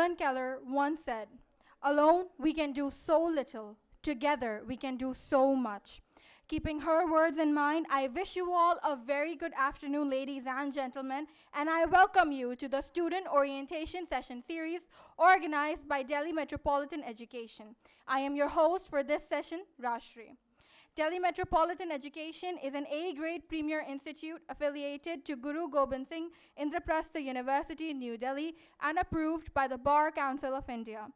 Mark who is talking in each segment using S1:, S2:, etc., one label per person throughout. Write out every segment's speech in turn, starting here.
S1: Helen Keller once said, "Alone we can do so little, together we can do so much." Keeping her words in mind, I wish you all a very good afternoon, ladies and gentlemen, and I welcome you to the Student Orientation Session Series organized by Delhi Metropolitan Education. I am your host for this session, Rashri. Delhi Metropolitan Education is an A-grade premier institute affiliated to Guru Gobind Singh Indraprastha University, New Delhi, and approved by the Bar Council of India.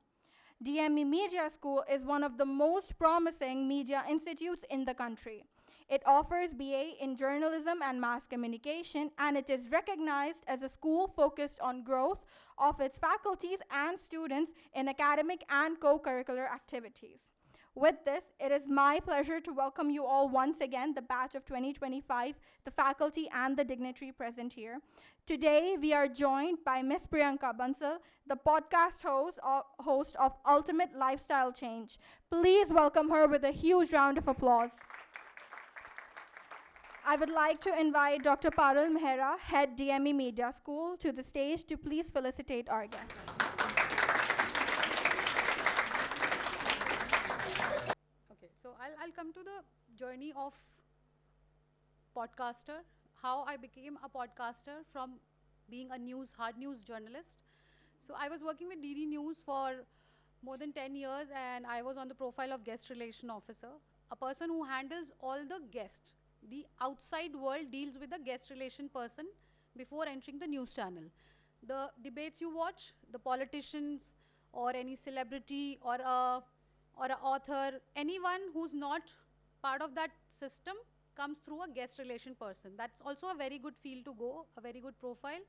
S1: DME Media School is one of the most promising media institutes in the country. It offers BA in journalism and mass communication, and it is recognized as a school focused on growth of its faculties and students in academic and co-curricular activities. With this, it is my pleasure to welcome you all once again, the batch of 2025, the faculty and the dignitary present here. Today, we are joined by Ms. Priyanka Bansal, the podcast host of Ultimate Lifestyle Change. Please welcome her with a huge round of applause. I would like to invite Dr. Parul Mehra, head DME Media School, to the stage to please felicitate our guest.
S2: Okay, so I'll come to the journey of podcaster, how I became a podcaster from being a hard news journalist. So I was working with DD News for more than 10 years, and I was on the profile of guest relation officer, a person who handles all the guests. The outside world deals with the guest relation person before entering the news channel. The debates you watch, the politicians or any celebrity or a author, anyone who's not part of that system comes through a guest relation person. That's also a very good field to go, a very good profile.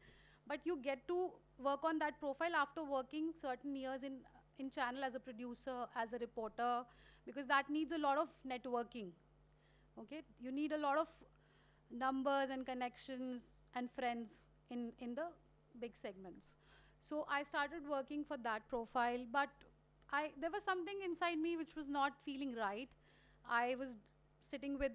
S2: But you get to work on that profile after working certain years in channel as a producer, as a reporter, because that needs a lot of networking. Okay, you need a lot of numbers and connections and friends in the big segments. So I started working for that profile, but there was something inside me which was not feeling right. I was sitting with,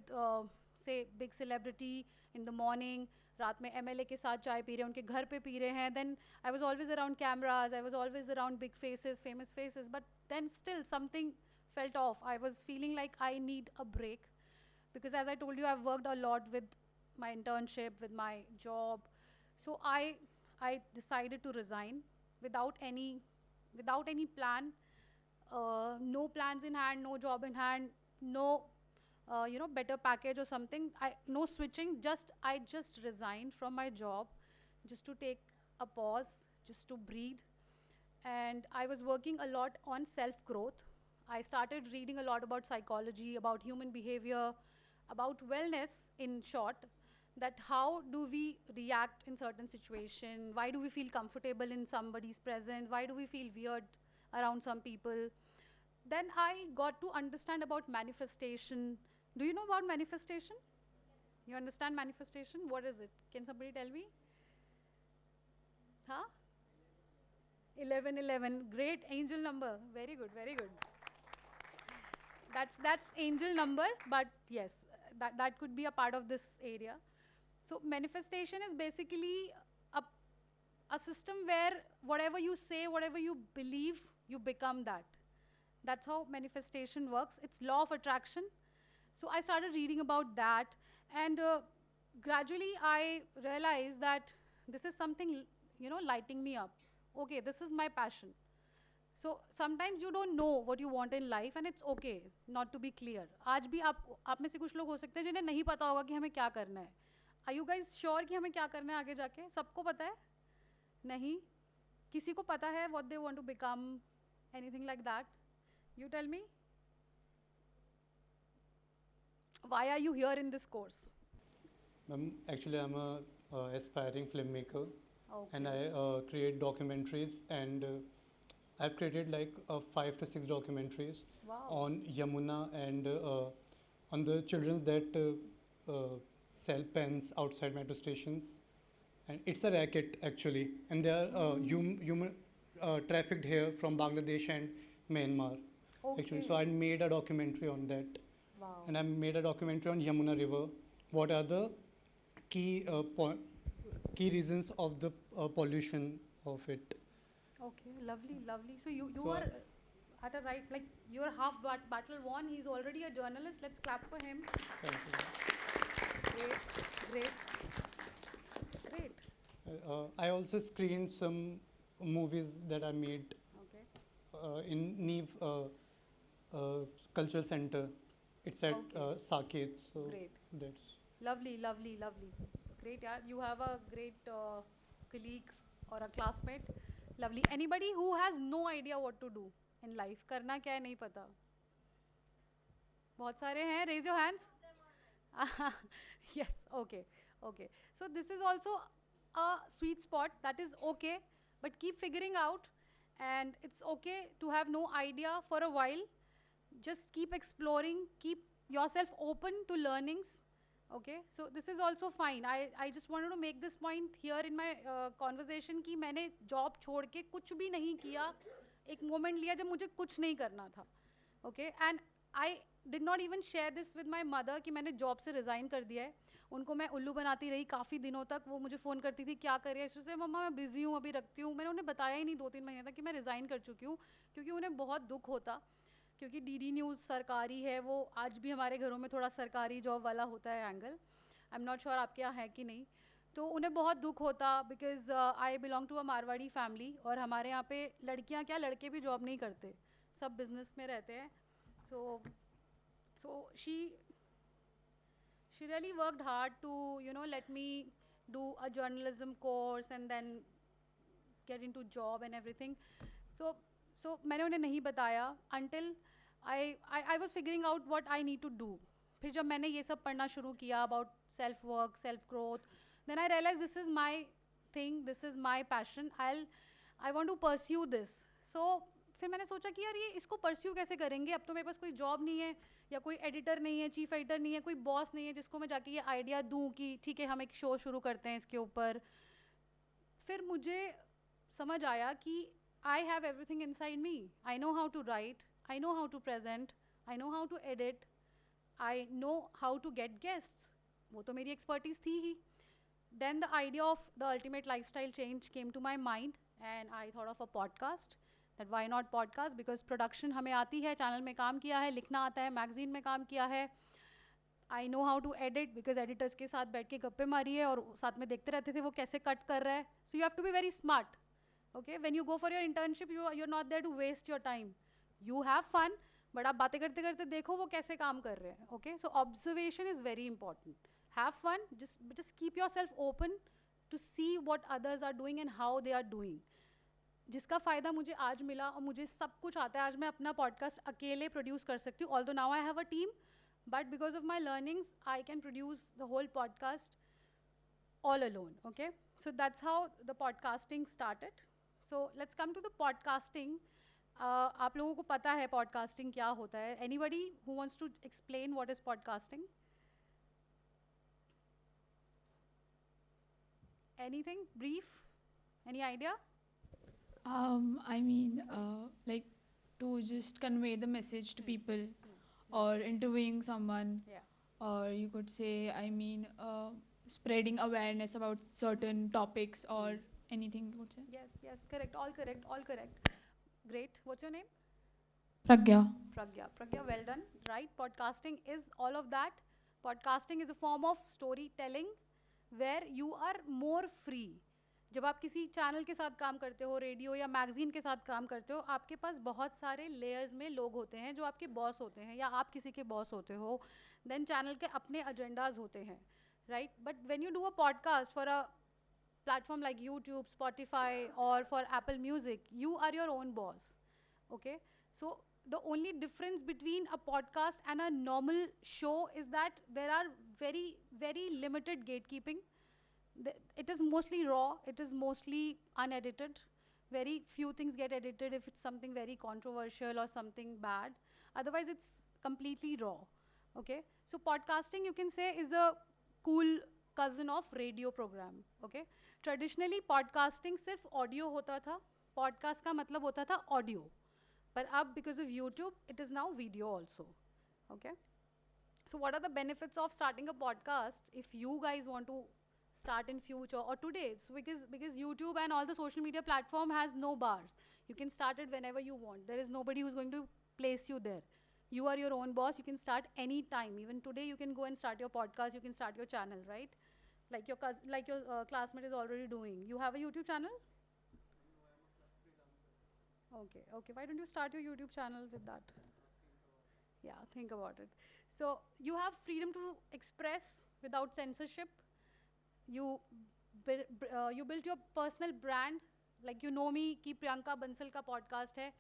S2: say, big celebrity in the morning, रात में MLA के साथ चाय P रहे हैं, उनके घर पे पी रहे हैं. Then I was always around cameras, I was always around big faces, famous faces, but then still something felt off. I was feeling like I need a break, because as I told you, I've worked a lot with my internship, with my job. So I decided to resign without any plan. No plans in hand, no job in hand, no better package or something. No switching. I just resigned from my job, just to take a pause, just to breathe. And I was working a lot on self-growth. I started reading a lot about psychology, about human behavior, about wellness in short, that how do we react in certain situation, why do we feel comfortable in somebody's presence, why do we feel weird around some people. Then I got to understand about manifestation. Do you know about manifestation? You understand manifestation? What is it? Can somebody tell me? Huh? 1111. Great angel number. Very good, very good. That's angel number, but yes, that could be a part of this area. So manifestation is basically a system where whatever you say, whatever you believe, you become that. That's how manifestation works. It's law of attraction. So I started reading about that, and gradually I realized that this is something, lighting me up. Okay, this is my passion. So sometimes you don't know what you want in life, and it's okay not to be clear. आज भी आप में से कुछ लोग हो सकते हैं जिन्हें नहीं पता होगा कि हमें क्या करना है. Are you guys sure कि हमें क्या करना है आगे जाके? सबको पता है? नहीं? किसी को पता है what they want to become? Anything like that? You tell me. Why are you here in this course?
S3: Actually, I'm a aspiring filmmaker,
S2: Okay.
S3: and I create documentaries, and I've created like 5 to 6 documentaries
S2: Wow.
S3: on Yamuna and on the children that sell pens outside metro stations. And it's a racket actually, and they are human trafficked here from Bangladesh and Myanmar. Actually, so I made a documentary on that.
S2: Wow.
S3: And I made a documentary on Yamuna River. What are the key reasons of the pollution of it?
S2: Okay, lovely, lovely. So you
S3: So
S2: are at a right, like you're half battle won. He's already a journalist. Let's clap for him.
S3: thank you.
S2: Great, great, great.
S3: I also screened some movies that are made
S2: Okay,
S3: in Neve Cultural Center. It's at
S2: okay,
S3: Saket, so
S2: great.
S3: that's.
S2: Lovely, lovely, lovely. Great, yeah. You have a great colleague or a classmate. Lovely. Anybody who has no idea what to do in life, करना क्या है नहीं पता. बहुत सारे हैं. Raise your hands. Yes, okay, okay. So this is also a sweet spot. That is okay, but keep figuring out, and it's okay to have no idea for a while. Just keep exploring, keep yourself open to learnings. Okay, so this is also fine. I just wanted to make this point here in my conversation कि मैंने job छोड़ के कुछ भी नहीं किया. एक moment लिया जब मुझे कुछ नहीं करना था. Okay, and I did not even share this with my mother कि मैंने job से resign कर दिया है. उनको मैं उल्लू बनाती रही काफ़ी दिनों तक. वो मुझे फ़ोन करती थी क्या कर रही है. इससे मम्मा मैं बिज़ी हूँ अभी रखती हूँ. मैंने उन्हें बताया ही नहीं 2-3 महीने तक कि मैं रिज़ाइन कर चुकी हूँ, क्योंकि उन्हें बहुत दुख होता. क्योंकि डीडी न्यूज़ सरकारी है, वो आज भी हमारे घरों में थोड़ा सरकारी जॉब वाला होता है angle. I am not sure आपके यहाँ है कि नहीं. तो उन्हें बहुत दुख होता because I belong to a Marwari family, और हमारे यहाँ पे लड़कियाँ क्या लड़के भी जॉब नहीं करते, सब बिजनेस में रहते हैं. सो सो she really worked hard to let me do a journalism course and then get into job and everything. So मैंने उन्हें नहीं बताया until I was figuring out what I need to do. फिर जब मैंने ये सब पढ़ना शुरू किया about self work, self growth, then I realized this is my thing, this is my passion. I want to pursue this. So फिर मैंने सोचा कि यार ये इसको pursue कैसे करेंगे. अब तो मेरे पास कोई job नहीं है, या कोई एडिटर नहीं है, चीफ एडिटर नहीं है, कोई बॉस नहीं है जिसको मैं जाके ये आइडिया दूँ कि ठीक है हम एक शो शुरू करते हैं इसके ऊपर. फिर मुझे समझ आया कि I have everything inside me. I know how to write, I know how to present, I know how to edit, I know how to get guests. वो तो मेरी एक्सपर्टीज थी ही. Then the idea of the ultimate lifestyle change came to my mind, and I thought of a podcast. That why not podcast? Because production हमें आती है, channel में काम किया है, लिखना आता है, मैगजीन में काम किया है. I know how to edit because editors के साथ बैठ के गप्पे मारी है और साथ में देखते रहते थे वो कैसे कट कर रहा है. So you have to be very smart. Okay, when you go for your internship you are not there to waste your time. You have fun, but आप बातें करते करते देखो वो कैसे काम कर रहे हैं. Okay, so observation is very important. Have fun, just keep yourself open to see what others are doing and how they are doing. जिसका फ़ायदा मुझे आज मिला, और मुझे सब कुछ आता है. आज मैं अपना पॉडकास्ट अकेले प्रोड्यूस कर सकती हूँ. Although now I have a team, but because of my learnings I can produce the whole podcast all alone. Okay, so that's how the podcasting started. So let's come to the podcasting. आप लोगों को पता है podcasting क्या होता है? Anybody who wants to explain what is podcasting? Anything brief? Any idea?
S4: I mean, like to just convey the message to people or interviewing someone,
S2: Yeah.
S4: or you could say, I mean, spreading awareness about certain topics or anything you could say.
S2: Yes, correct. All correct. All correct. Great. What's your name?
S4: Pragya.
S2: Pragya, well done. Right, podcasting is all of that. Podcasting is a form of storytelling where you are more free. जब आप किसी channel के साथ काम करते हो, radio या magazine के साथ काम करते हो, आपके पास बहुत सारे लेयर्स में लोग होते हैं जो आपके बॉस होते हैं या आप किसी के बॉस होते हो. देन चैनल के अपने एजेंडाज होते हैं, right. But when you do a podcast for a platform like YouTube, Spotify, or for Apple Music, you are your own boss. Okay, so the only difference between a podcast and a normal show is that there are very limited gatekeeping. It is mostly raw, it is mostly unedited. Very few things get edited if it's something very controversial or something bad. Otherwise it's completely raw. Okay, so podcasting you can say is a cool cousin of radio program. Okay, traditionally podcasting सिर्फ audio होता था. Podcast का मतलब होता था audio, पर अब because of YouTube it is now video also. Okay, so what are the benefits of starting a podcast? If you guys want to start in future or today. So because YouTube and all the social media platform has no bars. You can start it whenever you want. There is nobody who's going to place you there. You are your own boss. You can start any time. Even today, you can go and start your podcast. You can start your channel, right? Like your classmate is already doing. You have a YouTube channel? Okay, okay. Why don't you start your YouTube channel with that? Yeah, think about it. So you have freedom to express without censorship. You you built your personal brand. Like you know me कि प्रियंका बंसल का podcast है.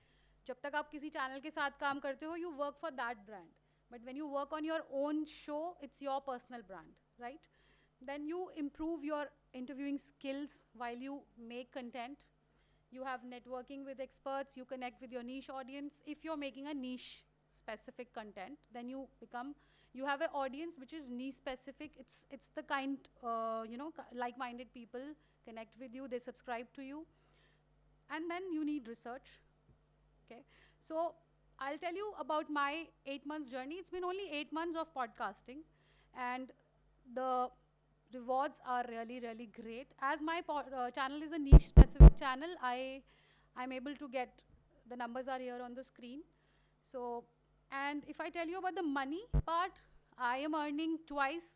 S2: जब तक आप किसी channel के साथ काम करते हो, you work for that brand. But when you work on your own show, it's your personal brand, right? Then you improve your interviewing skills while you make content. You have networking with experts. You connect with your niche audience. If you're making a niche specific content, then you have an audience which is niche specific. It's the kind like-minded people connect with you. They subscribe to you, and then you need research. Okay, so I'll tell you about my 8 months journey. It's been only 8 months of podcasting, and the rewards are really, really great. As my channel is a niche specific channel, I'm able to get, the numbers are here on the screen. So, and if I tell you about the money part, I am earning twice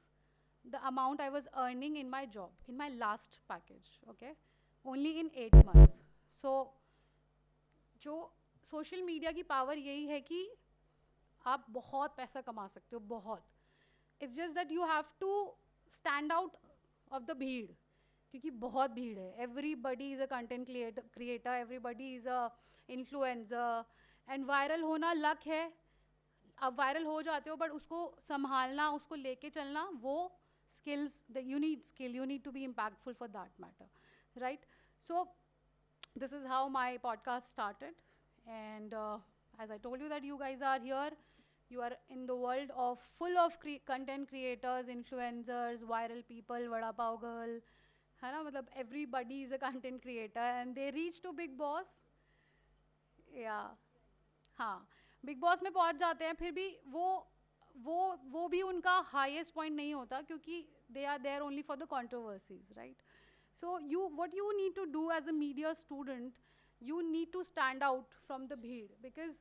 S2: the amount I was earning in my job, in my last package, okay? Only in 8 months. So, जो social media की power यही है कि आप बहुत पैसा कमा सकते हो, बहुत. It's just that you have to stand out of the भीड़, क्योंकि बहुत भीड़ है. Everybody is a content creator, everybody is an influencer, and viral होना लक है. आप वायरल हो जाते हो, बट उसको संभालना, उसको लेके चलना, वो skills that you need. You need to be impactful for that matter, right? So this is how my podcast started, and as I told you that you guys are here, you are in the world of full of content creators, influencers, viral people, vada pav girl, है ना, मतलब everybody is a content creator and they reach to Big Boss. Yeah, हाँ, big boss में पहुंच जाते हैं, फिर भी वो भी उनका हाईएस्ट पॉइंट नहीं होता, क्योंकि they are there only for the controversies, right? So what you need to do as a media student, you need to stand out from the भीड़, बिकॉज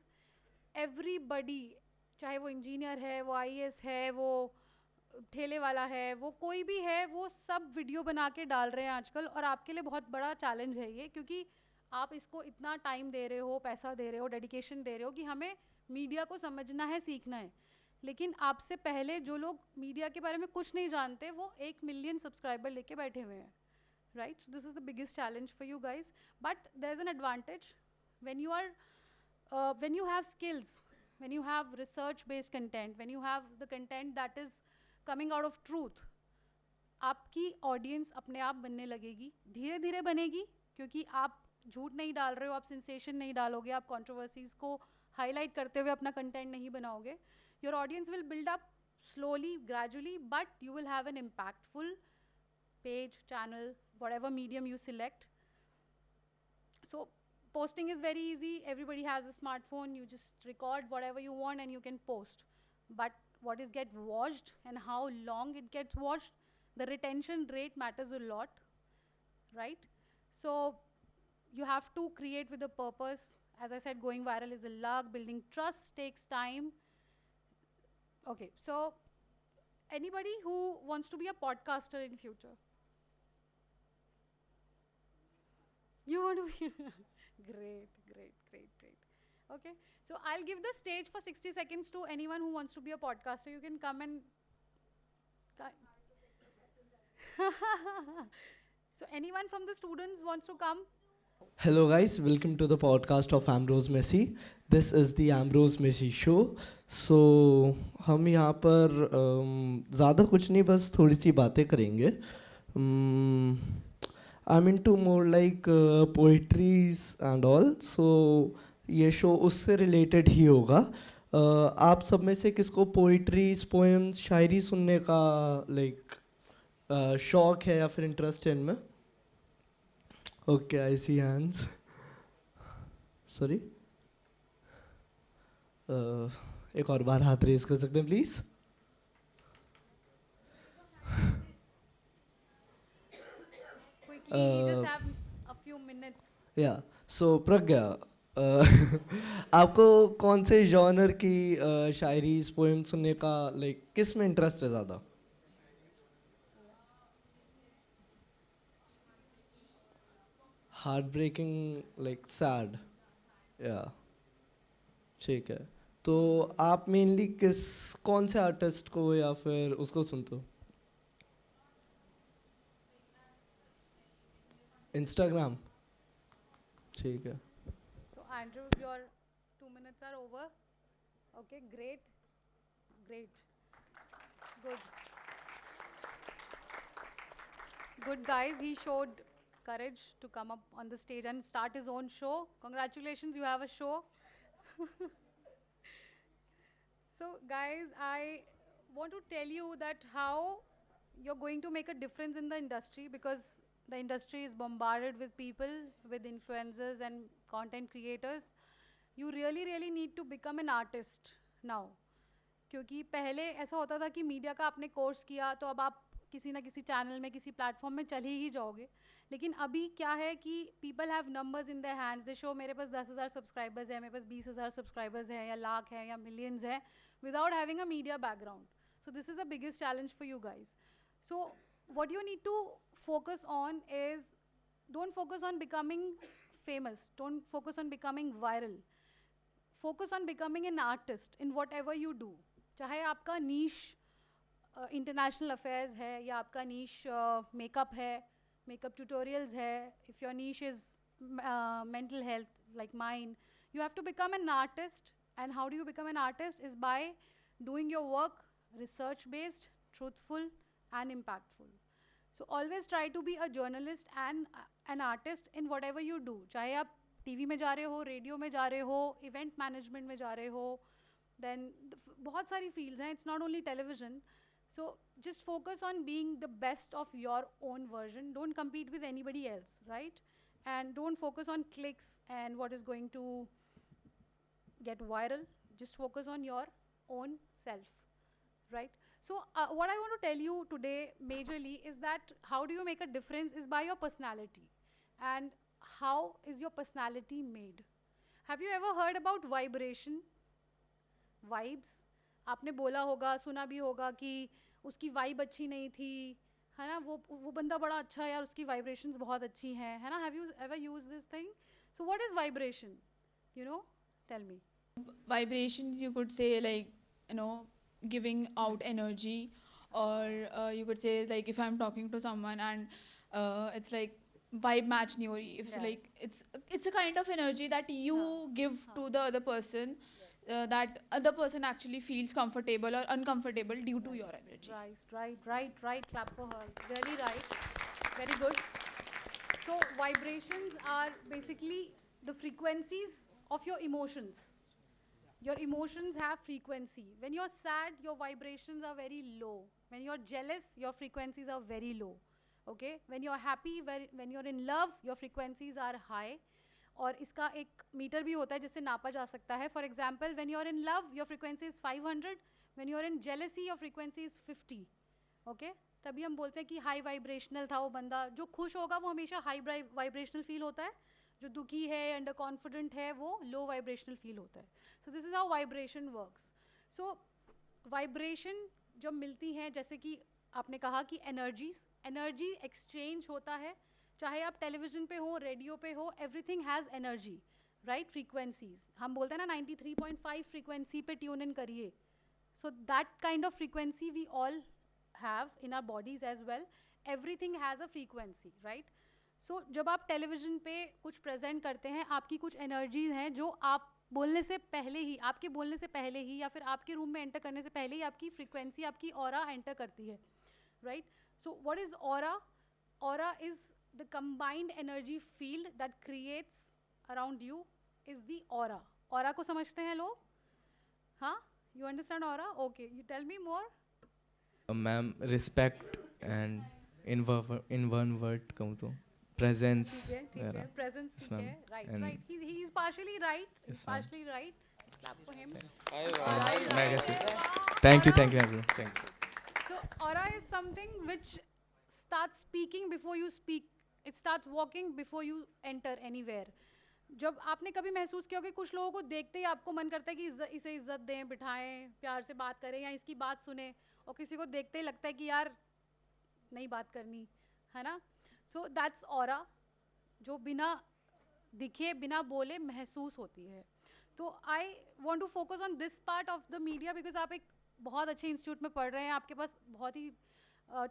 S2: एवरीबडी, चाहे वो इंजीनियर है, वो आईएएस है, वो ठेले वाला है, वो कोई भी है, वो सब वीडियो बना के डाल रहे हैं आजकल. और आपके लिए बहुत बड़ा चैलेंज है ये, क्योंकि आप इसको इतना टाइम दे रहे हो, पैसा दे रहे हो, डेडिकेशन दे रहे हो कि हमें मीडिया को समझना है, सीखना है. लेकिन आपसे पहले जो लोग मीडिया के बारे में कुछ नहीं जानते, वो 1 मिलियन सब्सक्राइबर लेके बैठे हुए हैं, right? So this is the biggest challenge for you guys. But there is an advantage when you have skills, when you have research based content, when you have the content that is coming out of truth, आपकी audience अपने आप बनने लगेगी, धीरे धीरे बनेगी, क्योंकि आप झूठ नहीं डाल रहे हो, आप सेंसेशन नहीं डालोगे, आप कंट्रोवर्सीज को हाईलाइट करते हुए अपना कंटेंट नहीं बनाओगे. Your audience will build up slowly, gradually, but you will have an impactful page, channel, whatever medium you select. So posting is very easy. Everybody has a smartphone. You just record whatever you want and you can post. But what is get watched and how long it gets watched, the retention rate matters a lot, right? So you have to create with a purpose. As I said, going viral is a luck. Building trust takes time. Okay, so anybody who wants to be a podcaster in future? You want to be? Great, great, great, great. Okay, so I'll give the stage for 60 seconds to anyone who wants to be a podcaster. You can come and. So anyone from the students wants to come?
S5: Hello guys, welcome to the podcast of Ambrose Messi. This is the Ambrose Messi show. So हम यहाँ पर ज़्यादा कुछ नहीं, बस थोड़ी सी बातें करेंगे. I'm into more like poetries and all. So ये शो उससे रिलेटेड ही होगा. आप सब में से किसको पोइट्रीज, पोएम्स, शायरी सुनने का शौक है या फिर इंटरेस्ट है इनमें? Okay, I see hands. Sorry. एक और बार हाथ रेज कर सकते हैं please?
S2: we just have a few minutes.
S5: या सो प्रज्ञा आपको कौन से जॉनर की शायरी पोएम सुनने का लाइक किस में इंटरेस्ट है ज़्यादा? हार्ट ब्रेकिंग लाइक सैड, या ठीक है। तो आप मेनली कौन से आर्टिस्ट को या फिर उसको सुनते हो? इंस्टाग्राम, ठीक है।
S2: So Andrew, your 2 minutes are over. Okay, great, great, good, good guys. He showed courage to come up on the stage and start his own show. Congratulations, you have a show. So guys, I want to tell you that how you're going to make a difference in the industry, because the industry is bombarded with people, with influencers and content creators. You really really need to become an artist now. क्योंकि पहले ऐसा होता था कि media का आपने course किया तो अब आप किसी ना किसी चैनल में किसी प्लेटफॉर्म में चल ही जाओगे, लेकिन अभी क्या है कि people have numbers in their hands. They show मेरे पास 10,000 सब्सक्राइबर्स हैं, मेरे पास 20,000 सब्सक्राइबर्स हैं या लाख हैं या मिलियंस हैं, without having a media background. So this is the biggest challenge for you guys. So what you need to focus on is, don't focus on becoming famous, don't focus on becoming viral, focus on becoming an artist in whatever you do. चाहे आपका नीश international affairs है या आपका नीश makeup है, makeup tutorials है, if your niche is mental health like mine, you have to become an artist. And how do you become an artist? Is by doing your work research based, truthful and impactful. So always try to be a journalist and an artist in whatever you do. चाहे आप TV में जा रहे हो, radio में जा रहे हो, इवेंट मैनेजमेंट में जा रहे हो, then बहुत सारी fields हैं, it's not only television. So just focus on being the best of your own version. Don't compete with anybody else, right? And don't focus on clicks and what is going to get viral. Just focus on your own self, right? So what I want to tell you today majorly is that how do you make a difference is by your personality. And how is your personality made? Have you ever heard about vibration? Vibes? आपने बोला होगा, सुना भी होगा कि उसकी vibe अच्छी नहीं थी, है ना, वो बंदा बड़ा अच्छा है यार, उसकी वाइब्रेशंस बहुत अच्छी हैं, है ना? Have you ever used this thing? So what is vibration? You know, tell me.
S4: Vibrations, you could say, like, you know, giving out energy, or you could say, like, if I'm talking to someone and it's like vibe match nahi ho rahi, it's
S2: Yes.
S4: like it's a kind of energy that you give to the other person, that other person actually feels comfortable or uncomfortable due to your energy.
S2: Right. Clap for her. Really right. Very good. So vibrations are basically the frequencies of your emotions. Your emotions have frequency. When you're sad, your vibrations are very low. When you're jealous, your frequencies are very low. Okay? When you're happy, when you're in love, your frequencies are high. और इसका एक metre भी होता है जिससे नापा जा सकता है. For example, when you are in love, your frequency is 500. When you are in jealousy, your frequency is 50. Okay, तभी हम बोलते हैं कि हाई वाइब्रेशनल था वो बंदा. जो खुश होगा वो हमेशा हाई वाइब्रेशनल फील होता है, जो दुखी है, अंडर कॉन्फिडेंट है, वो लो वाइब्रेशनल फील होता है. सो this is how vibration works. So vibration जब मिलती हैं, जैसे कि आपने कहा कि एनर्जी एक्सचेंज होता है. चाहे आप टेलीविजन पे हो, रेडियो पे हो, everything has energy, right? Frequencies हम बोलते हैं ना 93.5 फ्रीक्वेंसी पे ट्यून इन करिए. So that kind of frequency we all have in our bodies as well. Everything has a frequency, right? So जब आप टेलीविजन पे कुछ प्रेजेंट करते हैं, आपकी कुछ एनर्जीज हैं जो आप बोलने से पहले ही, आपके बोलने से पहले ही, या फिर आपके रूम में एंटर करने से पहले ही आपकी फ्रीक्वेंसी, आपकी ऑरा एंटर करती है, right? So what is aura? Aura is the combined energy field that creates around you is the aura. Aura को समझते हैं लोग? हाँ? You understand aura? Okay. You tell me more.
S6: Ma'am, respect and in one word कहूँ तो presence.
S2: ठीक है. Presence
S6: Yes,
S2: ठीक है.
S6: ma'am.
S2: Right.
S6: And-
S2: Right. He is partially right. He's
S6: Yes, ma'am.
S2: partially right. Clap for him.
S6: मैं कैसे? Thank you everyone. Thank you.
S2: So aura is something which starts speaking before you speak it starts walking before you enter anywhere. जब आपने कभी महसूस किया हो कि कुछ लोगों को देखते ही आपको मन करता है कि इसे इज्जत दें, बिठाएं, प्यार से बात करें या इसकी बात सुने, और किसी को देखते ही लगता है कि यार नहीं बात करनी, है ना. सो दैट्स ऑरा, जो बिना दिखे बिना बोले महसूस होती है. तो I want to focus on this part of the media because आप एक बहुत अच्छे इंस्टीट्यूट में पढ़ रहे हैं, आपके पास बहुत ही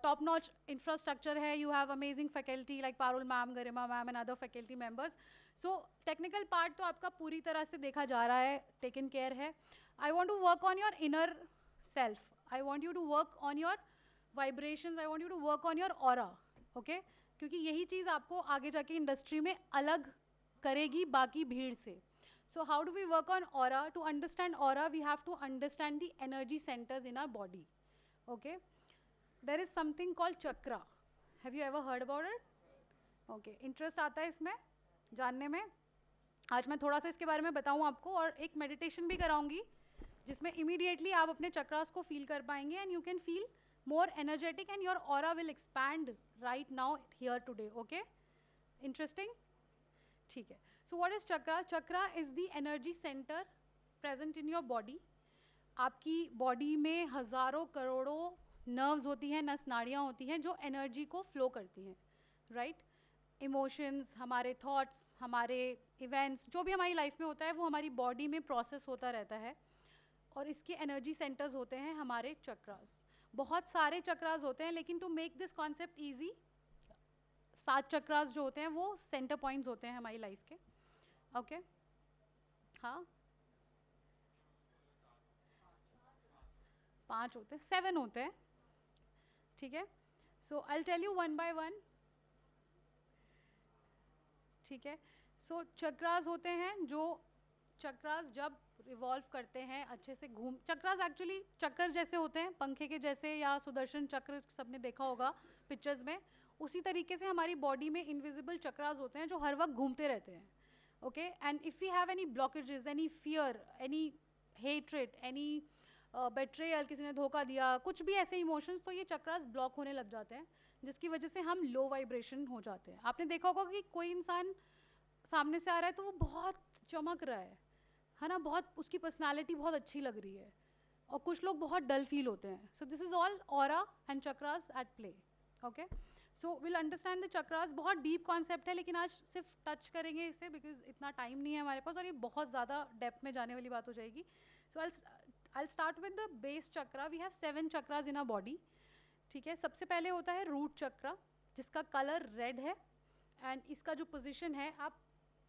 S2: टॉप नॉच इंफ्रास्ट्रक्चर है, you have amazing faculty like Parul ma'am, Garima ma'am and other faculty members. So technical part तो आपका पूरी तरह से देखा जा रहा है, टेकन केयर है. I want to work on your inner self, I want you to work on your vibrations, I want you to work on your aura. Okay, क्योंकि यही चीज़ आपको आगे जाके इंडस्ट्री में अलग करेगी बाकी भीड़ से. So how do we work on aura? To understand aura, we have to understand the energy centers in our body. Okay? There is something called chakra. Have you ever heard about it? Okay. Interest आता है इसमें जानने में? आज मैं थोड़ा सा इसके बारे में बताऊँ आपको, और एक मेडिटेशन भी कराऊंगी जिसमें immediately आप अपने चक्रास को फील कर पाएंगे and you can feel more energetic and your aura will expand right now here today. Okay? Interesting? ठीक है. So what is chakra? Chakra is the energy center present in your body. आपकी body में हज़ारों करोड़ों nerves होती हैं, नस नाड़ियाँ होती हैं जो एनर्जी को फ्लो करती हैं, राइट. इमोशंस, हमारे थॉट्स, हमारे इवेंट्स, जो भी हमारी लाइफ में होता है वो हमारी बॉडी में प्रोसेस होता रहता है, और इसके एनर्जी सेंटर्स होते हैं हमारे चक्रास. बहुत सारे चक्रास होते हैं, लेकिन to make this concept easy, 7 chakras जो होते हैं वो सेंटर पॉइंट्स होते हैं हमारी लाइफ के. ओके, हाँ 5 होते हैं, 7 होते हैं, ठीक है. So I will tell you one by one. ठीक है. सो चक्रास होते हैं, जो चक्रास जब रिवॉल्व करते हैं अच्छे से घूम, चक्रास एक्चुअली चक्कर जैसे होते हैं, पंखे के जैसे, या सुदर्शन चक्र सबने देखा होगा पिक्चर्स में, उसी तरीके से हमारी बॉडी में इनविजिबल चक्रास होते हैं जो हर वक्त घूमते रहते हैं. Okay, and if you have any blockages, any fear, any hatred, any betrayal, किसी ने धोखा दिया, कुछ भी ऐसे इमोशंस, तो ये चक्रास ब्लॉक होने लग जाते हैं, जिसकी वजह से हम लो वाइब्रेशन हो जाते हैं. आपने देखा होगा कि कोई इंसान सामने से आ रहा है तो वो बहुत चमक रहा है ना, बहुत उसकी पर्सनालिटी बहुत अच्छी लग रही है, और कुछ लोग बहुत डल फील होते हैं. So this is all aura and chakras at play. Okay, so will understand the chakras. बहुत डीप कॉन्सेप्ट है, लेकिन आज सिर्फ टच करेंगे इसे बिकॉज इतना टाइम नहीं है हमारे पास, और ये बहुत ज़्यादा डेप्थ में जाने वाली बात हो जाएगी. So I start with the base chakra. We have 7 chakras in our body. ठीक है, सबसे पहले होता है रूट चक्रा, जिसका कलर रेड है, एंड इसका जो पोजिशन है, आप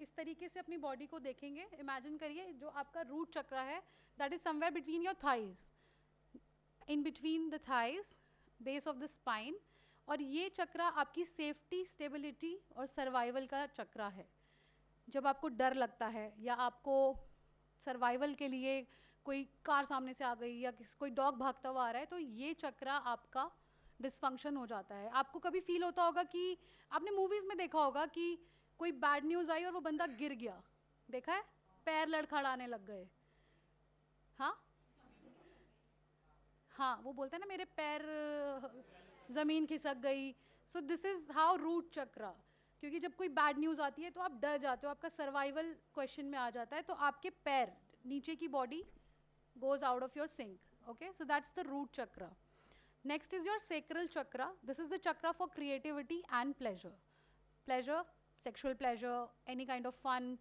S2: इस तरीके से अपनी बॉडी को देखेंगे. इमेजिन करिए जो आपका रूट चक्रा है, that is somewhere between your thighs, in between the thighs, base of the spine. और ये चक्रा आपकी सेफ्टी, स्टेबिलिटी और सर्वाइवल का चक्रा है. जब आपको डर लगता है, या आपको सर्वाइवल के लिए कोई कार सामने से आ गई, या कोई डॉग भागता हुआ आ रहा है, तो ये चक्रा आपका डिसफंक्शन हो जाता है. आपको कभी फील होता होगा कि आपने मूवीज़ में देखा होगा कि कोई बैड न्यूज़ आई और वो बंदा गिर गया, देखा है, पैर लड़खड़ाने लग गए. हाँ हाँ, वो बोलते हैं ना मेरे पैर ज़मीन खिसक गई. So this is how root chakra, क्योंकि जब कोई बैड न्यूज़ आती है तो आप डर जाते हो, आपका सर्वाइवल क्वेश्चन में आ जाता है, तो आपके पैर, नीचे की body goes out of your sync. Okay, so that's the root chakra. Next is your sacral chakra. This is the chakra for creativity and pleasure. Pleasure, sexual pleasure, any kind of fun,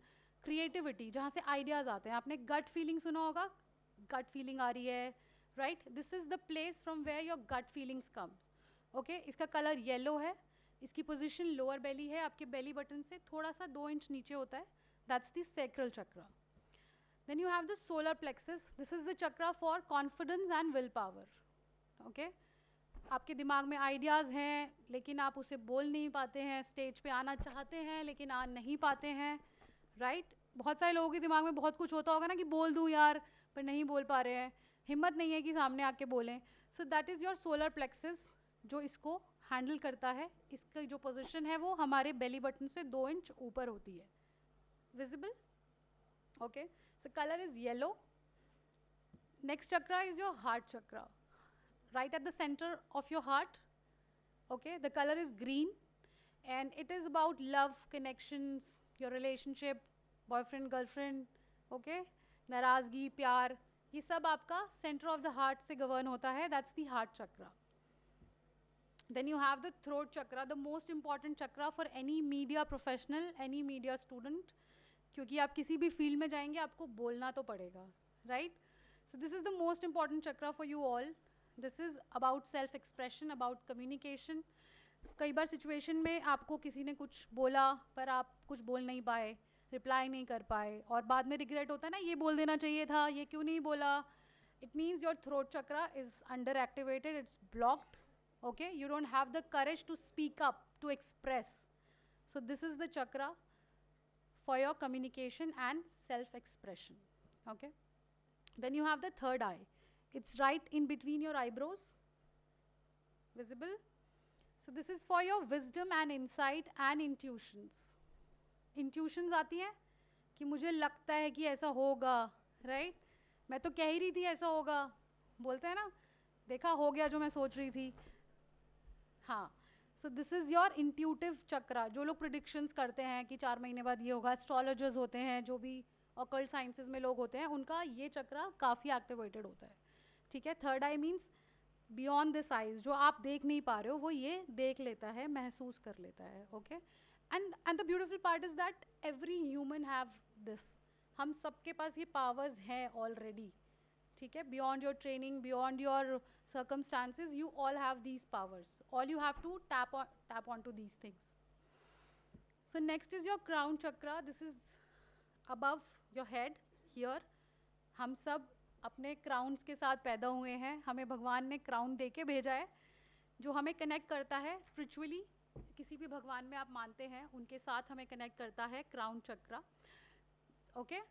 S2: creativity, जहाँ से ideas आते हैं. आपने gut feeling सुना होगा, gut feeling आ रही है, right? This is the place from where your gut feelings comes. Okay, इसका color yellow है, इसकी position lower belly है, आपके belly button से थोड़ा सा 2 इंच नीचे होता है. That's the sacral chakra. Then you have the solar plexus. This is the chakra for confidence and willpower. Okay? आपके दिमाग में आइडियाज़ हैं, लेकिन आप उसे बोल नहीं पाते हैं. स्टेज पे आना चाहते हैं लेकिन आ नहीं पाते हैं, राइट? बहुत सारे लोगों के दिमाग में बहुत कुछ होता होगा ना कि बोल दूँ यार, पर नहीं बोल पा रहे हैं, हिम्मत नहीं है कि सामने आके बोलें. सो that is your solar plexus, जो इसको हैंडल करता है. इसकी जो पोजिशन है वो हमारे बेली बटन से 2 इंच ऊपर होती है. Visible? Okay. So color is yellow. Next chakra is your heart chakra, right at the center of your heart. Okay, the color is green. and it is about love, connections, your relationship, boyfriend, girlfriend, okay? नाराज़गी, प्यार, ये सब आपका center of the heart से govern होता है, that's the heart chakra. Then you have the throat chakra, the most important chakra for any media professional, any media student, क्योंकि आप किसी भी field में जाएंगे आपको बोलना तो पड़ेगा, right? So this is the most important chakra for you all. This is about self-expression, about communication. कई बार सिचुएशन में आपको किसी ने कुछ बोला पर आप कुछ बोल नहीं पाए, रिप्लाई नहीं कर पाए और बाद में रिग्रेट होता है ना, ये बोल देना चाहिए था, ये क्यों नहीं बोला. It means your throat chakra is under activated, it's blocked. Okay, you don't have the courage to speak up, to express. So this is the chakra for your communication and self-expression. Okay, then you have the third eye. It's right in between your eyebrows, visible. So this is for your wisdom and insight and intuitions. Intuitions आती हैं कि मुझे लगता है कि ऐसा होगा, right? मैं तो कह ही रही थी ऐसा होगा, बोलते हैं ना, देखा हो गया जो मैं सोच रही थी. हाँ, so this is your intuitive chakra. जो लोग प्रिडिक्शंस करते हैं कि 4 महीने बाद ये होगा, एस्ट्रोलॉजर्स होते हैं, जो भी ऑकल्ट साइंसेस में लोग होते हैं, उनका ये चक्रा काफ़ी एक्टिवेटेड होता है. ठीक है, third I means beyond this eyes, जो आप देख नहीं पा रहे हो वो ये देख लेता है, महसूस कर लेता है. Okay, and the beautiful part is that every human have this. हम सबके पास ये पावर्स हैं ऑलरेडी. ठीक है, beyond your training, beyond your circumstances, you all have these powers. All you have to tap onto these things. So next is your crown chakra. This is above your head here. हम सब अपने crowns के साथ पैदा हुए हैं, हमें भगवान ने crown दे के भेजा है जो हमें connect करता है spiritually. किसी भी भगवान में आप मानते हैं उनके साथ हमें connect करता है crown chakra. Okay,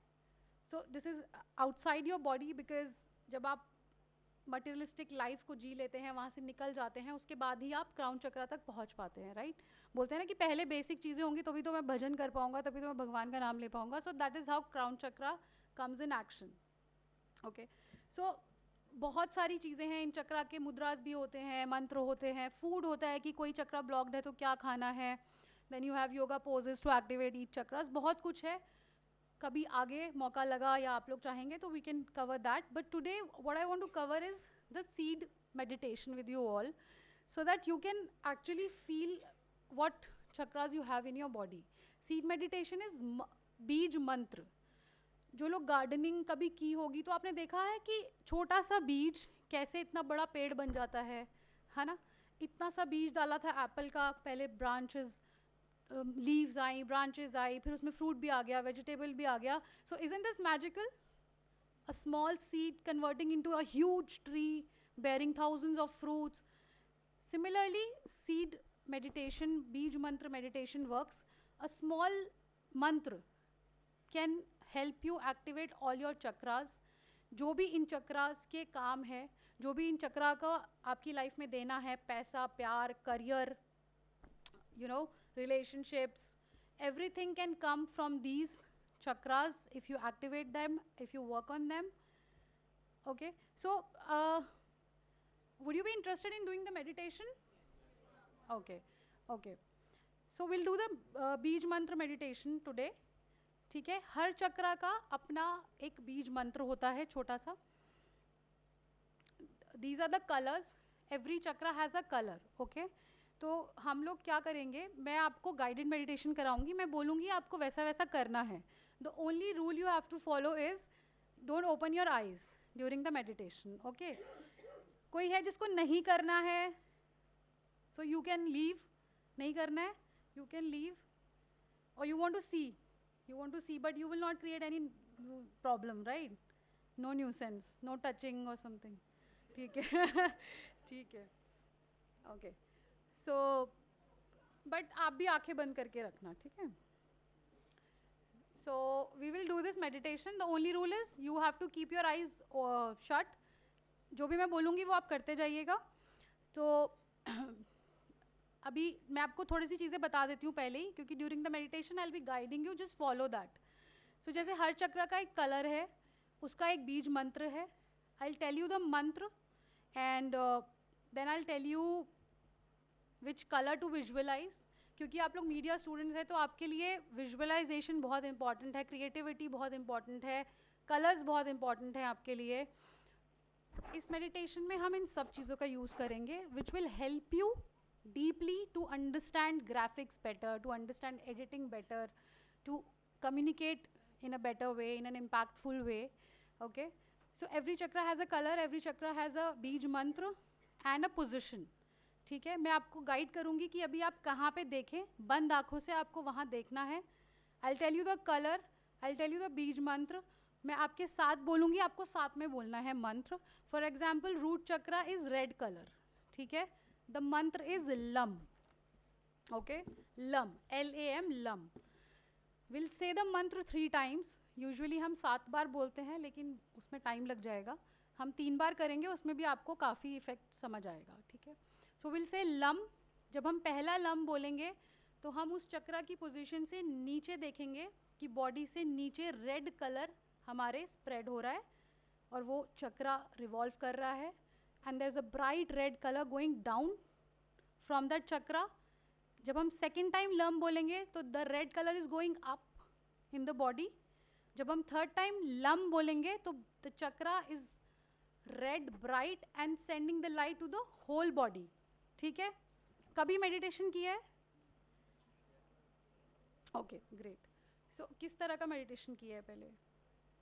S2: so this is outside your body because जब आप मटेरियलिस्टिक लाइफ को जी लेते हैं, वहाँ से निकल जाते हैं, उसके बाद ही आप क्राउन चक्रा तक पहुँच पाते हैं, राइट? बोलते हैं ना कि पहले बेसिक चीज़ें होंगी तभी तो मैं भजन कर पाऊँगा, तभी तो मैं भगवान का नाम ले पाऊँगा. So that is how crown chakra comes in action. Okay, so बहुत सारी चीज़ें हैं इन चक्रा के. मुद्रास भी होते हैं, मंत्र होते हैं, फूड होता है कि कोई चक्रा ब्लॉक्ड है तो क्या खाना है. Then you have yoga poses to activate each chakras. बहुत कुछ है, कभी आगे मौका लगा या आप लोग चाहेंगे तो we can cover that. But today what I want to cover is the seed meditation with you all, so that you can actually feel what chakras you have in your body. Seed meditation is बीज मंत्र. जो लोग gardening कभी की होगी तो आपने देखा है कि छोटा सा बीज कैसे इतना बड़ा पेड़ बन जाता है ना. इतना सा बीज डाला था एप्पल का, पहले ब्रांचेस, लीव्स आई, ब्रांचेस आई, फिर उसमें फ्रूट भी आ गया, वेजिटेबल भी आ गया. सो isn't this magical? A small seed converting into a huge tree bearing thousands of fruits. Similarly, seed meditation, Bij Mantra meditation works. A small mantra can help you activate all your chakras. जो भी इन चक्रास के काम है, जो भी इन चक्रा का आपकी life में देना है, पैसा, प्यार, career, relationships, everything can come from these chakras if you activate them, if you work on them. Okay, so would you be interested in doing the meditation? Okay, so we'll do the बीज मंत्र meditation today. ठीक है, हर चक्रा का अपना एक बीज मंत्र होता है छोटा सा. These are the colors. Every chakra has a color. Okay, तो हम लोग क्या करेंगे, मैं आपको गाइडेड मेडिटेशन कराऊंगी, मैं बोलूँगी आपको वैसा वैसा करना है. The only rule you have to follow is don't open your eyes during the meditation. Okay, कोई है जिसको नहीं करना है, so you can leave. नहीं करना है, you can leave. Or you want to see, but you will not create any problem, right? No nuisance, no touching or something. ठीक है, ठीक है. Okay, so but आप भी आंखें बंद करके रखना, ठीक है? So we will do this meditation. The only rule is you have to keep your eyes shut. जो भी मैं बोलूँगी वो आप करते जाइएगा. तो अभी मैं आपको थोड़ी सी चीज़ें बता देती हूँ पहले ही, क्योंकि during the meditation I will be guiding you, just follow that. So जैसे हर चक्र का एक कलर है, उसका एक बीज मंत्र है. I will tell you the mantra and then I will tell you which colour to visualise. क्योंकि आप लोग मीडिया स्टूडेंट्स हैं तो आपके लिए विजुअलाइजेशन बहुत इंपॉर्टेंट है, क्रिएटिविटी बहुत इंपॉर्टेंट है, कलर्स बहुत इंपॉर्टेंट है आपके लिए. इस मेडिटेशन में हम इन सब चीज़ों का यूज़ करेंगे which will help you deeply to understand graphics better, to understand editing better, to communicate in a better way, in an impactful way. Okay, so every chakra has a color, every chakra has a beej mantra and a position. ठीक है, मैं आपको guide करूँगी कि अभी आप कहाँ पे देखें, बंद आँखों से आपको वहाँ देखना है. I'll tell you the color, I'll tell you the बीज मंत्र. मैं आपके साथ बोलूँगी, आपको साथ में बोलना है मंत्र. For example root chakra is red colour. ठीक है, the mantra is lam. Okay, lam, L-A-M, lam. We'll say the mantra 3 times. Usually हम 7 बार बोलते हैं, लेकिन उसमें टाइम लग जाएगा. हम 3 बार करेंगे, उसमें भी आपको काफ़ी इफेक्ट समझ आएगा. ठीक है, so we'll say lam. जब हम पहला लम बोलेंगे तो हम उस चक्रा की पोजीशन से नीचे देखेंगे कि बॉडी से नीचे रेड कलर हमारे स्प्रेड हो रहा है और वो चक्रा रिवॉल्व कर रहा है. And there's a bright red color going down from that chakra. जब हम second time lam बोलेंगे तो the red color is going up in the body. जब हम third time lam बोलेंगे तो the chakra is red bright and sending the light to the whole body. ठीक है, कभी meditation किया है? Okay, great. So किस तरह का meditation किया है पहले?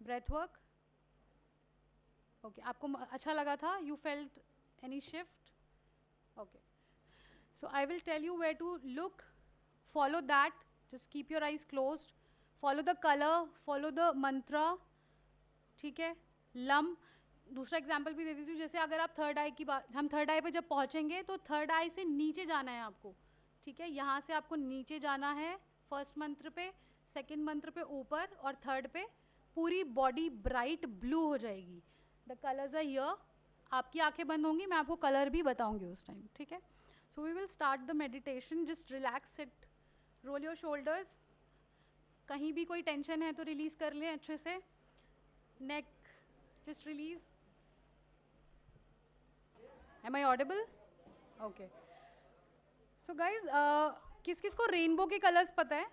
S2: Breath work? Okay, आपको अच्छा लगा था? You felt any shift? Okay. So I will tell you where to look. Follow that. Just keep your eyes closed. Follow the color. Follow the mantra. ठीक है? Lam. दूसरा एग्जाम्पल भी दे देती हूँ. जैसे अगर आप थर्ड आई की बात, हम थर्ड आई पे जब पहुँचेंगे तो थर्ड आई से नीचे जाना है आपको. ठीक है, यहाँ से आपको नीचे जाना है. फर्स्ट मंत्र पे, सेकेंड मंत्र पे ऊपर और थर्ड पे पूरी बॉडी ब्राइट ब्लू हो जाएगी. The colours are here. आपकी आंखें बंद होंगी, मैं आपको कलर भी बताऊंगी उस टाइम. ठीक है, so we will start the meditation. Just relax, sit, roll your shoulders. कहीं भी कोई टेंशन है तो रिलीज कर लें अच्छे से. Neck just release. Am I audible? Okay. So guys, किस किस को रेनबो के कलर्स पता है?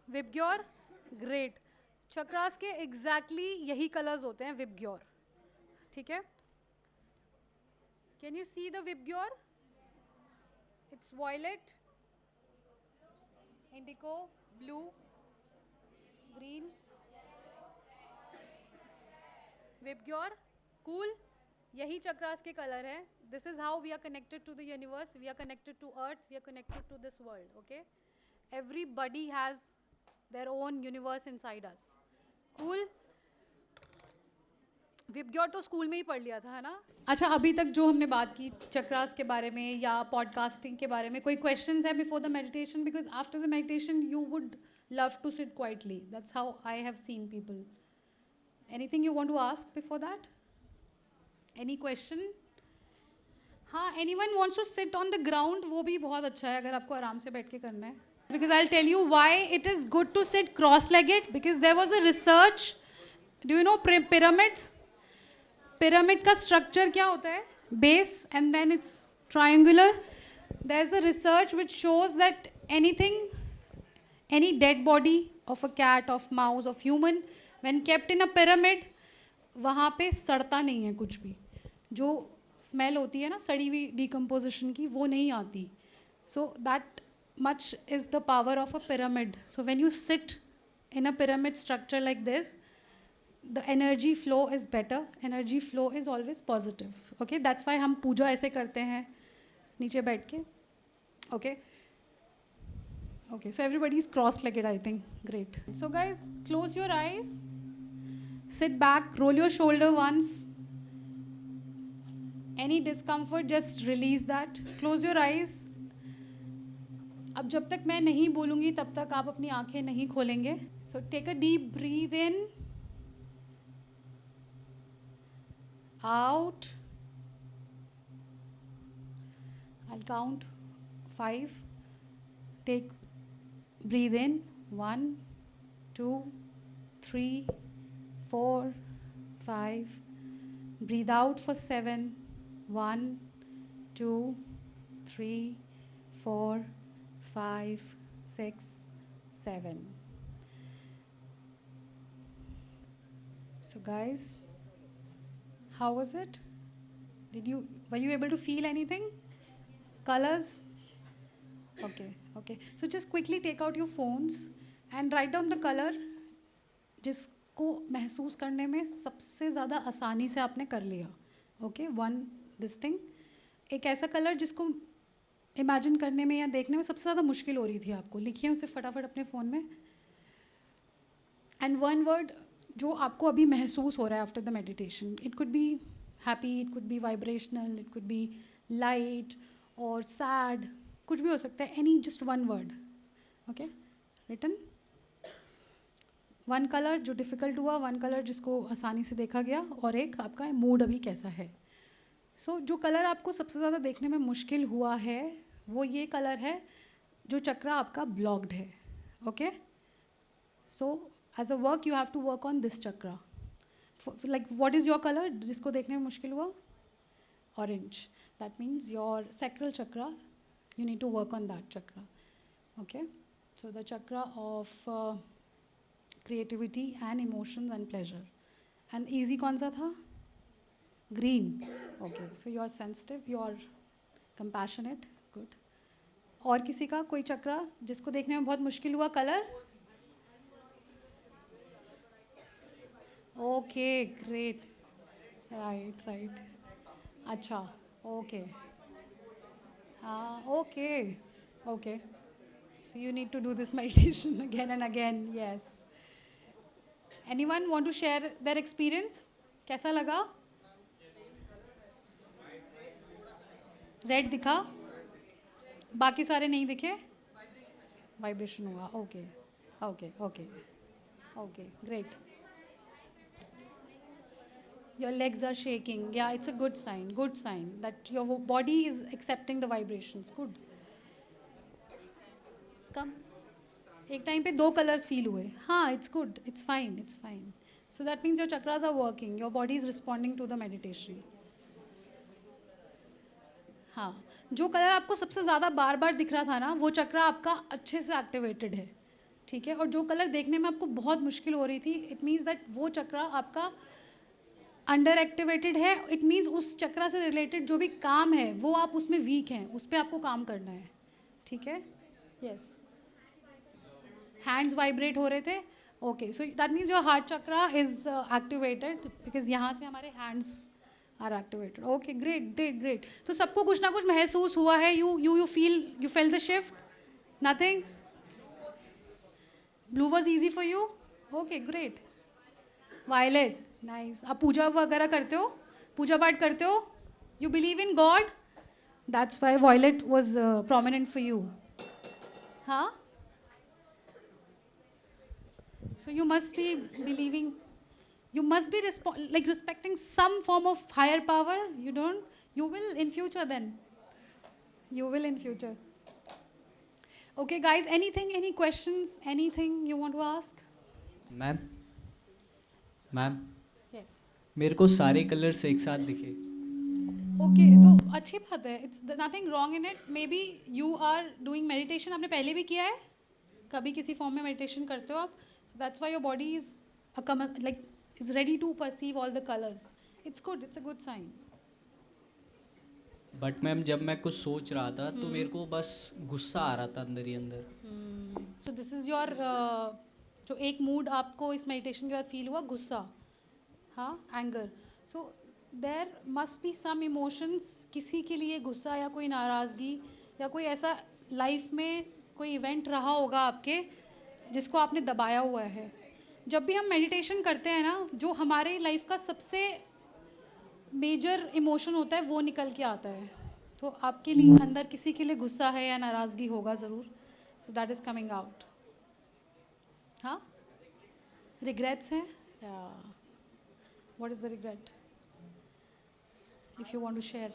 S2: VIBGYOR, great. चक्रास के एग्जैक्टली यही कलर्स होते हैं, विबग्योर. ठीक है, can you see the VIBGYOR? It's violet, indigo, blue, green. VIBGYOR, cool. यही चक्रास के कलर है. This is how we are connected to the universe, we are connected to earth, we are connected to this world. Okay, everybody has their own universe inside us. Cool. VIBGYOR तो school में ही पढ़ लिया था, है ना? अच्छा, अभी तक जो हमने बात की चक्रास के बारे में या पॉडकास्टिंग के बारे में, कोई क्वेश्चंस है before the meditation? Because after the meditation you would love to sit quietly. That's how I have seen people. Anything you want to ask before that? Any question? हाँ, anyone wants to sit on the ground? वो भी बहुत अच्छा है अगर आपको आराम से बैठ के करना है. Because I'll tell you why it is good to sit cross-legged. Because there was a research. Do you know pyramids? Pyramid का structure क्या होता है? Base and then it's triangular. There's a research which shows that anything, any dead body of a cat, of mouse, of human, when kept in a pyramid, वहाँ पे सड़ता नहीं है कुछ भी. जो smell होती है ना सड़ी हुई decomposition की, वो नहीं आती. So that much is the power of a pyramid. So when you sit in a pyramid structure like this, the energy flow is better. Energy flow is always positive. Okay, that's why हम पूजा ऐसे करते हैं नीचे बैठ के. Okay. Okay, so everybody is cross-legged, I think. Great. So guys, close your eyes. Sit back, roll your shoulder once. Any discomfort, just release that. Close your eyes. अब जब तक मैं नहीं बोलूँगी तब तक आप अपनी आंखें नहीं खोलेंगे. So take a deep breath in, out. I'll count 5. Take, breathe in 1, 2, 3, 4, 5. Breathe out for 7. 1, 2, 3, 4, 5, 6, 7. So guys, how was it? Were you able to feel anything? Colors? Okay. So just quickly take out your phones and write down the color जिसको महसूस करने में सबसे ज़्यादा आसानी से आपने कर लिया. Okay, one this thing. एक ऐसा कलर जिसको इमेजिन करने में या देखने में सबसे ज़्यादा मुश्किल हो रही थी आपको. लिखिए उसे फटाफट अपने फ़ोन में. एंड वन वर्ड जो आपको अभी महसूस हो रहा है after the meditation. It could be happy, it could be vibrational, it could be light और सैड, कुछ भी हो सकता है. Any just one word. Okay, written. One colour जो डिफ़िकल्ट हुआ, वन कलर जिसको आसानी से देखा गया, और एक आपका मूड अभी कैसा है. सो जो कलर आपको सबसे ज़्यादा देखने में मुश्किल हुआ है वो ये कलर है जो चक्रा आपका ब्लॉक्ड है. Okay, so as a work you have to work on this chakra. Like what is your colour जिसको देखने में मुश्किल हुआ? Orange. That means your sacral chakra, you need to work on that chakra. Okay, so the chakra of creativity and emotions and pleasure. And easy कौन सा था? Green. Okay, so you are sensitive, you are compassionate. Good. और किसी का कोई चक्रा जिसको देखने में बहुत मुश्किल हुआ कलर? Okay, great. Right. अच्छा, okay. Okay. So you need to do this meditation again and again. Yes. Anyone want to share their experience? कैसा लगा? रेड दिखा? बाकी सारे नहीं दिखे? वाइब्रेशन हुआ. Okay. Great. Your legs are shaking. Yeah, it's a good sign that your body is accepting the vibrations. Good. Come. एक time पे 2 कलर्स फील हुए. हाँ, it's good. It's fine. So that means your chakras are working. Your body is responding to the meditation. हाँ, जो colour आपको सबसे ज़्यादा बार बार दिख रहा था ना, वो चक्रा आपका अच्छे से एक्टिवेटेड है. ठीक है, और जो कलर देखने में आपको बहुत मुश्किल हो रही थी, इट मीन्स दैट वो चक्रा आपका अंडर एक्टिवेटेड है. इट मीन्स उस चक्रा से रिलेटेड जो भी काम है वो आप उसमें वीक हैं, उस पर आपको काम करना है. ठीक है. यस, हैंड्स वाइब्रेट हो रहे थे. Okay, so that means your heart chakra is activated because यहाँ से हमारे hands are activated. Okay, great. तो सबको कुछ ना कुछ महसूस हुआ है. You felt the shift. Nothing. Blue was easy for you. Okay, great. Violet. Nice. आप पूजा वगैरह करते हो, पूजा पाठ करते हो? You believe in God. That's why violet was prominent for you. हाँ, so you must be believing, you must be respecting some form of higher power. You will in future then. Okay guys, any questions, anything you want to ask?
S7: Ma'am
S2: Yes.
S7: मेरे को सारे colours एक साथ दिखे.
S2: Okay, तो अच्छी बात है. It's nothing wrong in it. Maybe you are doing meditation. आपने पहले भी किया है? कभी किसी फॉर्म में मेडिटेशन करते हो आप? So that's why your body is ready to perceive all the colors. It's good. It's a good sign.
S7: But ma'am जब मैं कुछ सोच रहा था तो मेरे को बस गुस्सा आ रहा था अंदर ही अंदर.
S2: So this is your जो एक मूड आपको इस मेडिटेशन के बाद फील हुआ, गुस्सा. हाँ, anger. So there must be some emotions. किसी के लिए गुस्सा या कोई नाराज़गी या कोई ऐसा लाइफ में कोई इवेंट रहा होगा आपके जिसको आपने दबाया हुआ है. जब भी हम मेडिटेशन करते हैं ना, जो हमारे लाइफ का सबसे मेजर इमोशन होता है वो निकल के आता है. तो आपके लिए अंदर किसी के लिए गुस्सा है या नाराज़गी होगा ज़रूर. So that is coming out. हाँ, रिग्रेट्स हैं. What is the regret? If you want to share.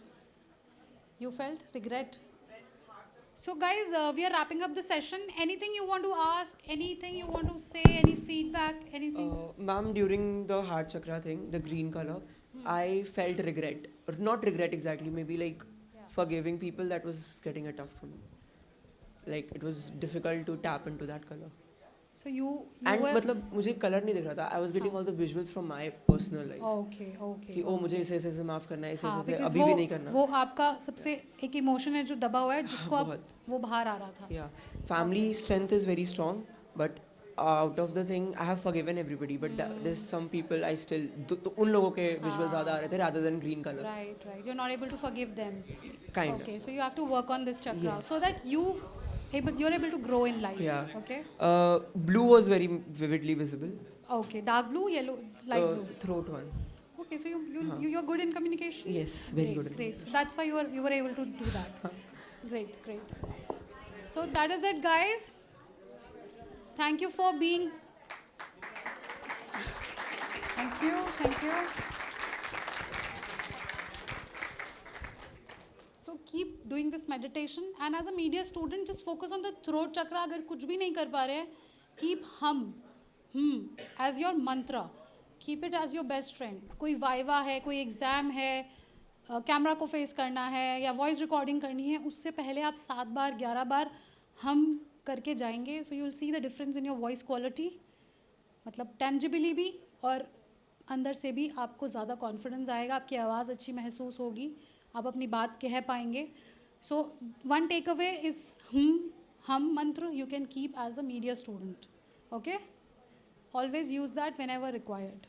S2: You felt regret. So guys, we are wrapping up the session. Anything you want to ask? Anything you want to say? Any feedback? Anything?
S8: Ma'am, during the heart chakra thing, the green color, I felt regret. Or not regret exactly, maybe like forgiving people. That was getting a tough for me. like it was difficult to tap into that color.
S2: So you
S8: And
S2: were
S8: मतलब मुझे color नहीं दिख रहा था. I was getting
S2: हाँ.
S8: all the visuals from my personal life.
S2: okay okay
S8: कि ओ मुझे ऐसे ऐसे माफ करना है, ऐसे
S2: हाँ,
S8: ऐसे
S2: because
S8: अभी भी नहीं करना.
S2: वो आपका सबसे एक इमोशन है जो दबा हुआ है जिसको आप
S8: बहुत.
S2: वो बाहर आ रहा था.
S8: Yeah, family strength is very strong, but out of the thing I have forgiven everybody, but there's some people I still तो उन लोगों के visuals ज़्यादा आ रहे थे rather than green color.
S2: Right. You're not able to forgive them.
S8: Kind of.
S2: Okay, so you have to work on this chakra
S8: Yes.
S2: so that you're able to grow in life.
S8: Yeah.
S2: Okay.
S8: Blue was very vividly visible.
S2: Okay. Dark blue, yellow, light blue.
S8: Throat one.
S2: Okay, so you're good in communication.
S8: Yes, very good.
S2: Great. So that's why you were able to do that. Great. So that is it, guys. Thank you for being. Thank you. So keep doing this meditation, and as a media student, just focus on the throat chakra. अगर कुछ भी नहीं कर पा रहे हैं, keep hum as your mantra. Keep it as your best friend. कोई viva है, कोई एग्ज़ाम है, कैमरा को फेस करना है या वॉइस रिकॉर्डिंग करनी है, उससे पहले आप 7 बार 11 बार हम करके जाएंगे. So you will see the difference in your voice quality, मतलब टेंजिबली भी और अंदर से भी आपको ज़्यादा कॉन्फिडेंस आएगा, आपकी आवाज़ अच्छी महसूस होगी, आप अपनी बात कह पाएंगे. So one takeaway is हम mantra you can keep as a media student. Okay, always use that whenever required.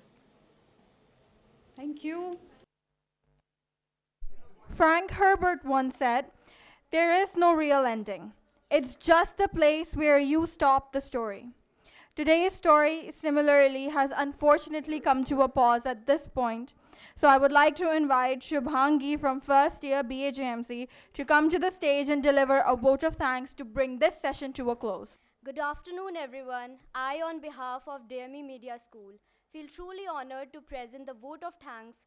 S2: Thank you.
S1: Frank Herbert once said, "There is no real ending. It's just the place where you stop the story." Today's story, similarly, has unfortunately come to a pause at this point. So I would like to invite Shubhangi from first year BAJMC to come to the stage and deliver a vote of thanks to bring this session to a close.
S9: Good afternoon, everyone. I, on behalf of DME Media School, feel truly honored to present the vote of thanks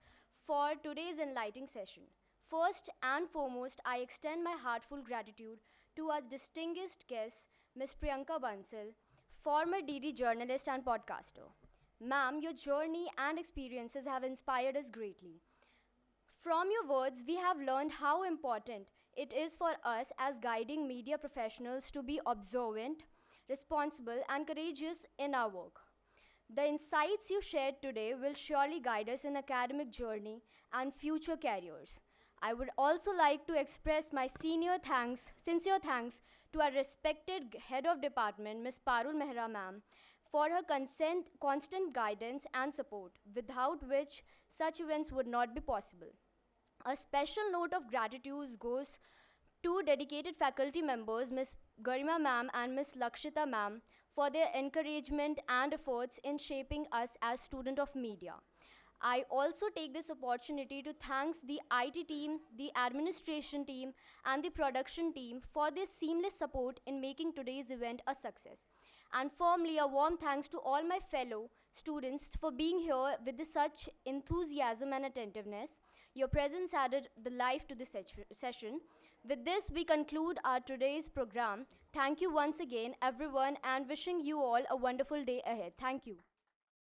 S9: for today's enlightening session. First and foremost, I extend my heartfelt gratitude to our distinguished guest, Ms. Priyanka Bansal, former DD journalist and podcaster. Ma'am, your journey and experiences have inspired us greatly. From your words, we have learned how important it is for us as guiding media professionals to be observant, responsible, and courageous in our work. The insights you shared today will surely guide us in academic journey and future careers. I would also like to express my sincere thanks to our respected head of department, Ms. Parul Mehra ma'am, for her constant guidance and support, without which such events would not be possible. A special note of gratitude goes to dedicated faculty members, Ms. Garima ma'am and Ms. Lakshita ma'am, for their encouragement and efforts in shaping us as students of media. I also take this opportunity to thank the IT team, the administration team, and the production team for their seamless support in making today's event a success. And firmly, a warm thanks to all my fellow students for being here with such enthusiasm and attentiveness. Your presence added the life to this session. With this, we conclude our today's program. Thank you once again, everyone, and wishing you all a wonderful day ahead. Thank you.